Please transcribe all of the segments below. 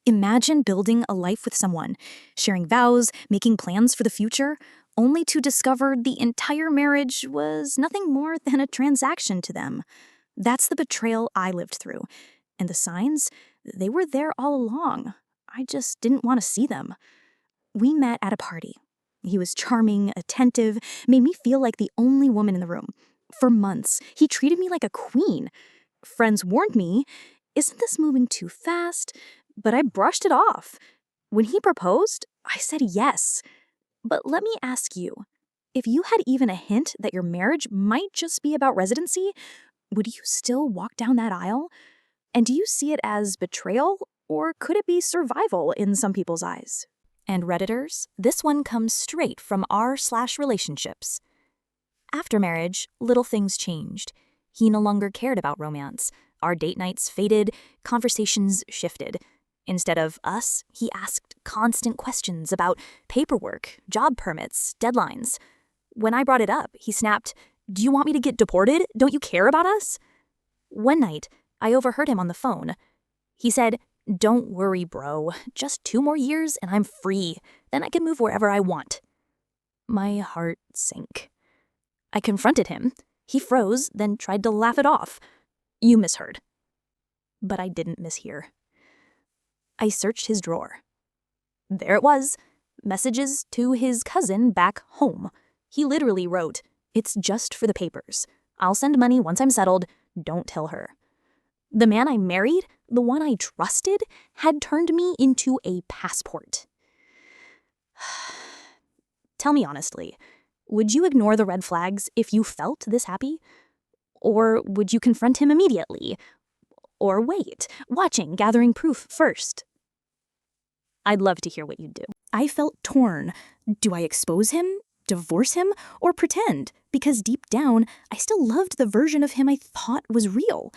Imagine building a life with someone, sharing vows, making plans for the future, only to discover the entire marriage was nothing more than a transaction to them. That's the betrayal I lived through. And the signs, they were there all along. I just didn't want to see them. We met at a party. He was charming, attentive, made me feel like the only woman in the room. For months, he treated me like a queen. Friends warned me, isn't this moving too fast? But I brushed it off. When he proposed, I said yes. But let me ask you, if you had even a hint that your marriage might just be about residency, would you still walk down that aisle? And do you see it as betrayal, or could it be survival in some people's eyes? And Redditors, this one comes straight from r/relationships. After marriage, little things changed. He no longer cared about romance. Our date nights faded, conversations shifted. Instead of us, he asked constant questions about paperwork, job permits, deadlines. When I brought it up, he snapped, "Do you want me to get deported? Don't you care about us?" One night, I overheard him on the phone. He said, "Don't worry, bro. Just 2 more years and I'm free. Then I can move wherever I want." My heart sank. I confronted him. He froze, then tried to laugh it off. You misheard. But I didn't mishear. I searched his drawer. There it was. Messages to his cousin back home. He literally wrote, "It's just for the papers. I'll send money once I'm settled. Don't tell her." The man I married, the one I trusted, had turned me into a passport. Tell me honestly, would you ignore the red flags if you felt this happy? Or would you confront him immediately? Or wait, watching, gathering proof first? I'd love to hear what you'd do. I felt torn. Do I expose him, divorce him, or pretend? Because deep down, I still loved the version of him I thought was real.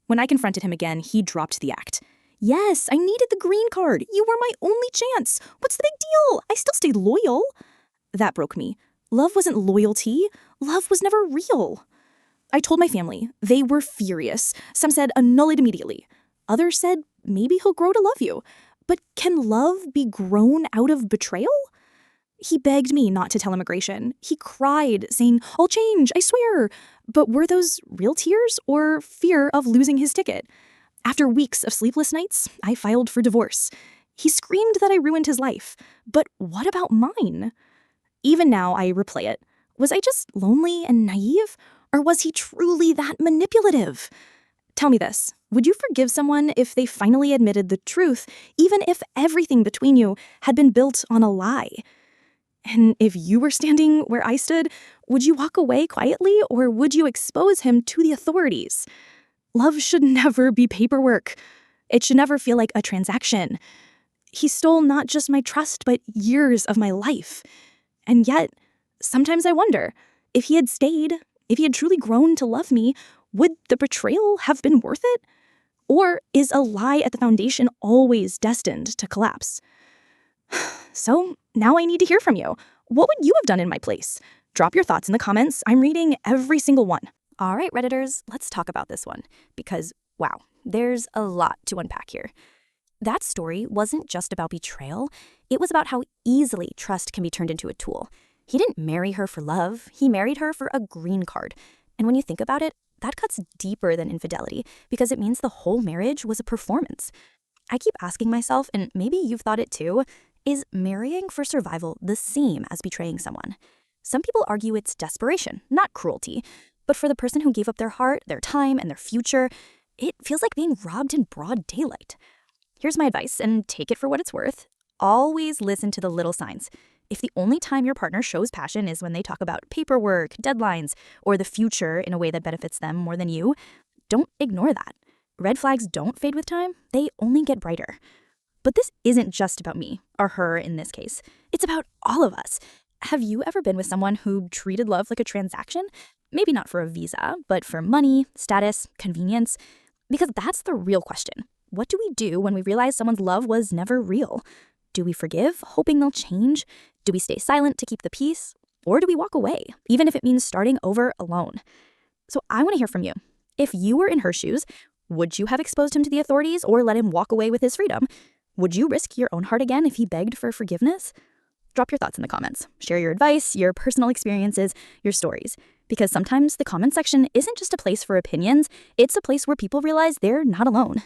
When I confronted him again, he dropped the act. "Yes, I needed the green card. You were my only chance. What's the big deal? I still stayed loyal." That broke me. Love wasn't loyalty. Love was never real. I told my family. They were furious. Some said annul it immediately. Others said maybe he'll grow to love you. But can love be grown out of betrayal? He begged me not to tell immigration. He cried, saying, "I'll change, I swear." But were those real tears or fear of losing his ticket? After weeks of sleepless nights, I filed for divorce. He screamed that I ruined his life. But what about mine? Even now, I replay it. Was I just lonely and naive? Or was he truly that manipulative? Tell me this. Would you forgive someone if they finally admitted the truth, even if everything between you had been built on a lie? And if you were standing where I stood, would you walk away quietly or would you expose him to the authorities? Love should never be paperwork. It should never feel like a transaction. He stole not just my trust, but years of my life. And yet, sometimes I wonder, if he had stayed, if he had truly grown to love me, would the betrayal have been worth it? Or is a lie at the foundation always destined to collapse? So now I need to hear from you. What would you have done in my place? Drop your thoughts in the comments. I'm reading every single one. All right, Redditors, let's talk about this one. Because, wow, there's a lot to unpack here. That story wasn't just about betrayal. It was about how easily trust can be turned into a tool. He didn't marry her for love. He married her for a green card. And when you think about it, that cuts deeper than infidelity because it means the whole marriage was a performance. I keep asking myself, and maybe you've thought it too, is marrying for survival the same as betraying someone? Some people argue it's desperation, not cruelty. But for the person who gave up their heart, their time, and their future, it feels like being robbed in broad daylight. Here's my advice, and take it for what it's worth. Always listen to the little signs. If the only time your partner shows passion is when they talk about paperwork, deadlines, or the future in a way that benefits them more than you, don't ignore that. Red flags don't fade with time, they only get brighter. But this isn't just about me, or her in this case. It's about all of us. Have you ever been with someone who treated love like a transaction? Maybe not for a visa, but for money, status, convenience. Because that's the real question. What do we do when we realize someone's love was never real? Do we forgive, hoping they'll change? Do we stay silent to keep the peace? Or do we walk away, even if it means starting over alone? So I want to hear from you. If you were in her shoes, would you have exposed him to the authorities or let him walk away with his freedom? Would you risk your own heart again if he begged for forgiveness? Drop your thoughts in the comments. Share your advice, your personal experiences, your stories. Because sometimes the comment section isn't just a place for opinions, it's a place where people realize they're not alone.